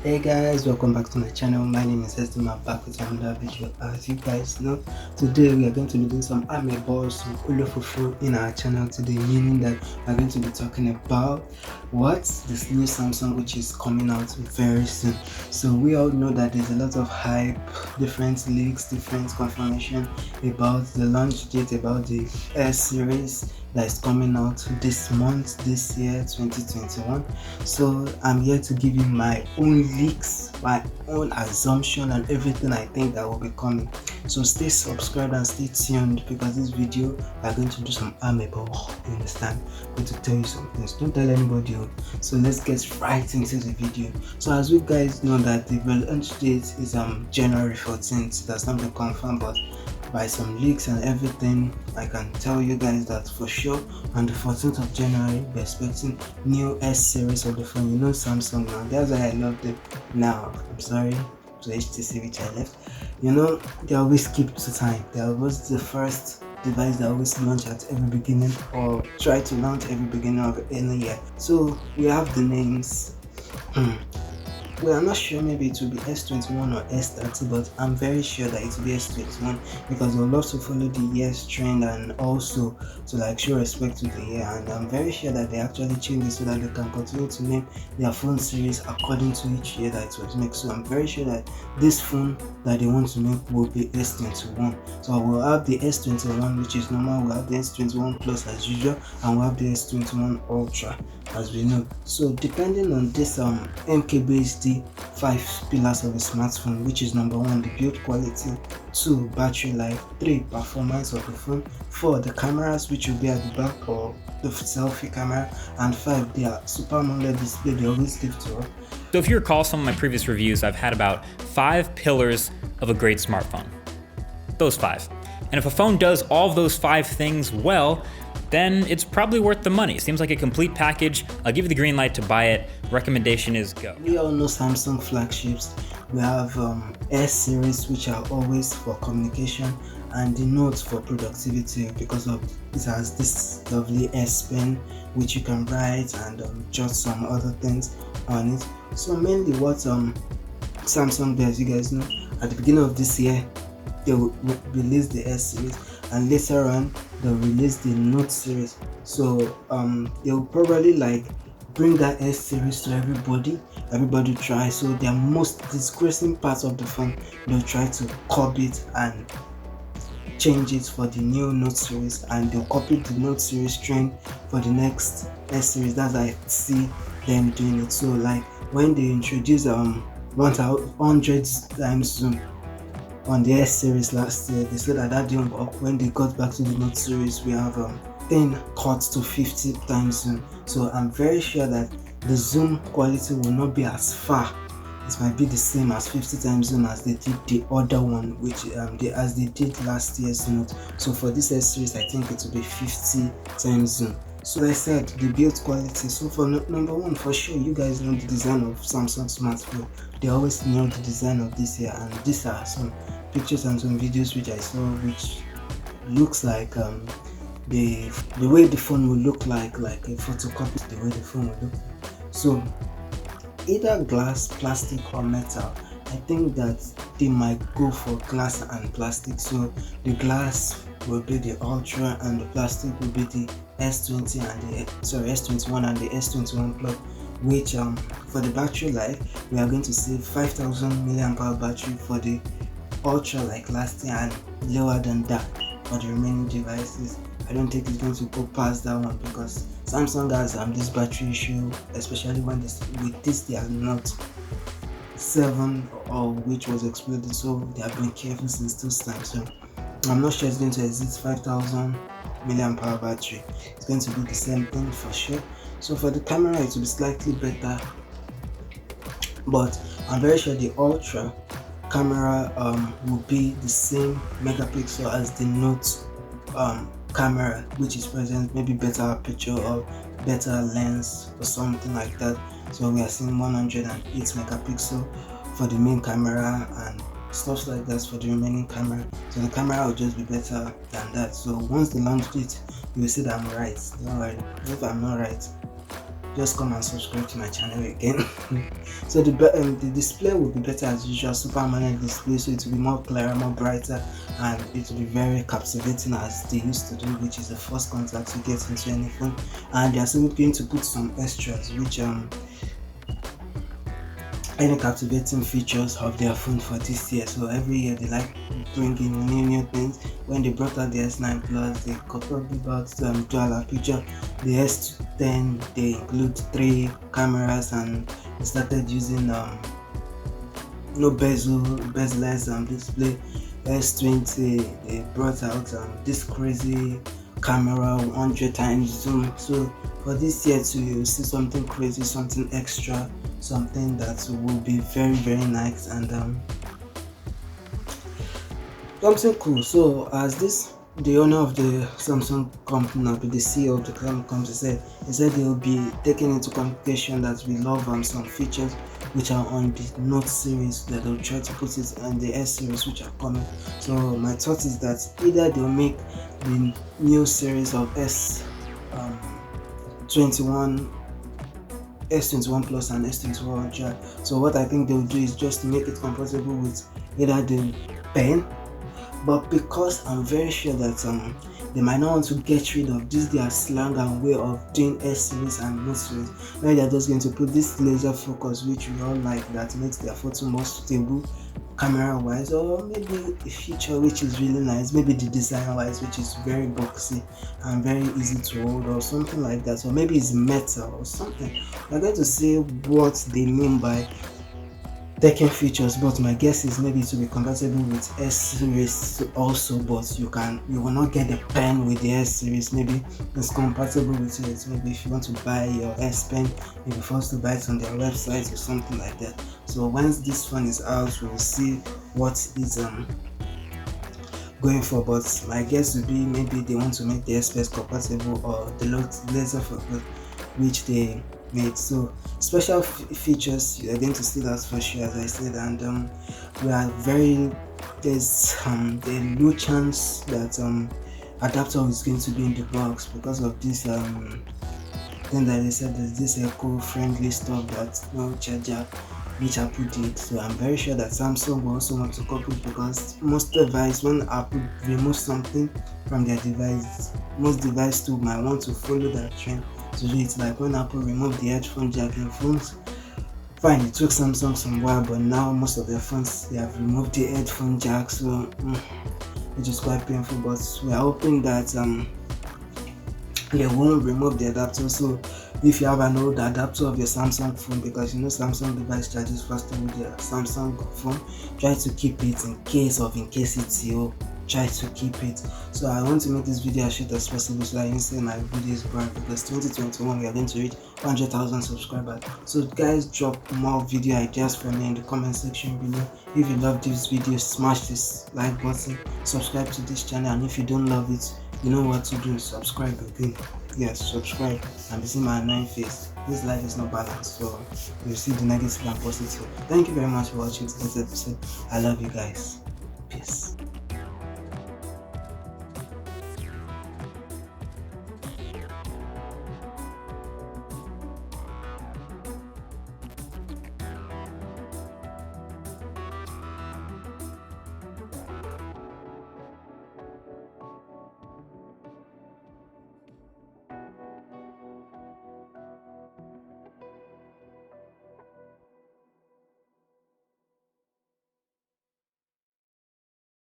Hey guys, welcome back to my channel. My name is Estim. I'm back with another video. As you guys know, today we are going to be doing some amebo, some olofufu in our channel today, meaning that we're going to be talking about what this new Samsung which is coming out very soon. So we all know that there's a lot of hype, different leaks, different confirmation about the launch date, about the S series that is coming out this month, this year 2021. So I'm here to give you my own leaks, my own assumption, and everything I think that will be coming. So stay subscribed and stay tuned, because this video we are going to do some amebo. You understand? I'm going to tell you some things. Don't tell anybody. So let's get right into the video. So as we guys know that the launch date is January 14th. That's not been confirmed, but by some leaks and everything, I can tell you guys that for sure on the 14th of January we're expecting new S series of the phone. You know Samsung now, that's why I love them. Now I'm sorry to HTC which I left. You know, they always keep to time. They always the first device that always launch at every beginning, or try to launch every beginning of any year. So we have the names. We are not sure, maybe it will be S21 or S30, but I'm very sure that it will be S21, because they would love to follow the year's trend and also to like show respect to the year. And I'm very sure that they actually change it so that they can continue to name their phone series according to each year that it was made. So I'm very sure that this phone that they want to make will be S21. So we'll have the S21 which is normal, we'll have the S21 Plus as usual, and we'll have the S21 Ultra as we know. So depending on this MKBHD 5 pillars of a smartphone, which is number 1, the build quality, 2, battery life, 3, performance of the phone, 4, the cameras which will be at the back or the selfie camera, and 5, their Super AMOLED display they always live to up. So if you recall some of my previous reviews, I've had about 5 pillars of a great smartphone. Those 5. And if a phone does all of those 5 things well, then it's probably worth the money. Seems like a complete package. I'll give you the green light to buy it. Recommendation is go. We all know Samsung flagships. We have S series, which are always for communication, and the Note for productivity, because of it has this lovely S Pen which you can write and jot some other things on it. So mainly what Samsung does, you guys know, at the beginning of this year they will release the S series, and later on they'll release the Note series. So they will probably like bring that S series to everybody try. So their most disgracing parts of the phone, they'll try to copy it and change it for the new Note series, and they'll copy the Note series trend for the next S series. That's how I see them doing it. So like when they introduce 100 times zoom on the S series last year, they said that didn't work. When they got back to the Note series, we have 10 cuts to 50 times zoom. So I'm very sure that the zoom quality will not be as far. It might be the same as 50 times zoom as they did the other one, which as they did last year's Note. So for this S series, I think it will be 50 times zoom. So I said the build quality. So for number 1, for sure, you guys know the design of Samsung smartphone. They always know the design of this year, and these are some pictures and some videos which I saw, which looks like the way the phone will look like a photocopy, the way the phone will look. So either glass, plastic, or metal. I think that they might go for glass and plastic. So the glass will be the Ultra, and the plastic will be the S20 and the S21 and the S21 Plus. Which for the battery life, we are going to see 5000 mAh battery for the Ultra like last year, and lower than that for the remaining devices. I don't think it's going to go past that one, because Samsung has this battery issue, especially when with this they are not 7, or which was exploded, so they have been careful since those times. So I'm not sure it's going to exist 5000 mAh battery. It's going to be the same thing for sure. So for the camera, it will be slightly better, but I'm very sure the Ultra camera will be the same megapixel as the Note camera, which is present, maybe better picture or better lens or something like that. So we are seeing 108 megapixel for the main camera and stuff like that for the remaining camera. So the camera will just be better than that. So once they launch it, you will see that I'm right. Don't worry if I'm not right. just come and subscribe to my channel again. So the display will be better as usual, Super AMOLED display, so it will be more clearer, more brighter, and it will be very captivating as they used to do, which is the first contact you get into any phone. And they are still going to put some extras, which any captivating features of their phone for this year. So every year they like bringing new things. When they brought out the S9 Plus, they probably brought dual aperture. The S10, they include 3 cameras, and they started using no bezel-less display. S20, they brought out this crazy camera, 100 times zoom. So for this year too, you see something crazy, something extra, something that will be very nice, and something cool. So as the owner of the Samsung company, the CEO of the company, he said they will be taking into consideration that we love some features which are on the Note series, that they'll try to put it on the S series which are coming. So my thought is that either they'll make the new series of S21 Plus and S21 Ultra. So what I think they'll do is just make it compatible with either the pen, but because I'm very sure that they might not want to get rid of this their slang and way of doing S series and Note series, maybe they're just going to put this laser focus which we all like, that makes their photo more stable camera wise, or maybe a feature which is really nice, maybe the design wise which is very boxy and very easy to hold, or something like that, or maybe it's metal or something. We're going to see what they mean by taking features, but my guess is maybe it will be compatible with S series also, but you will not get the pen with the S series. Maybe it's compatible with it. Maybe if you want to buy your S pen, you'll be forced to buy it on their website or something like that. So once this phone is out, we'll see what is going for, but my guess would be maybe they want to make the S Pen compatible, or the laser focus which they made. So special features, you're going to see that for sure, as I said, and we are there's the low chance that adapter is going to be in the box, because of this thing that they said there's this eco-friendly stuff that no charger which Apple did. So I'm very sure that Samsung will also want to copy it, because most device, when Apple removes something from their device, most device too might want to follow that trend to do it. Like when Apple removed the headphone jack in phones, fine, it took Samsung some while, but now most of their phones, they have removed the headphone jack, so which is quite painful. But we are hoping that they won't remove the adapter. So if you have an old adapter of your Samsung phone, because you know Samsung device charges faster with your Samsung phone, try to keep it in case it's you. Try to keep it. So I want to make this video as short as possible, so I can say my video is bright, because 2021 we are going to reach 100,000 subscribers. So guys, drop more video ideas for me in the comment section below. If you love this video, smash this like button, subscribe to this channel, and if you don't love it, you know what to do, subscribe again. Yes, subscribe and see my annoying face. This life is not balanced, so you see the negative and positive. Thank you very much for watching this episode. I love you guys.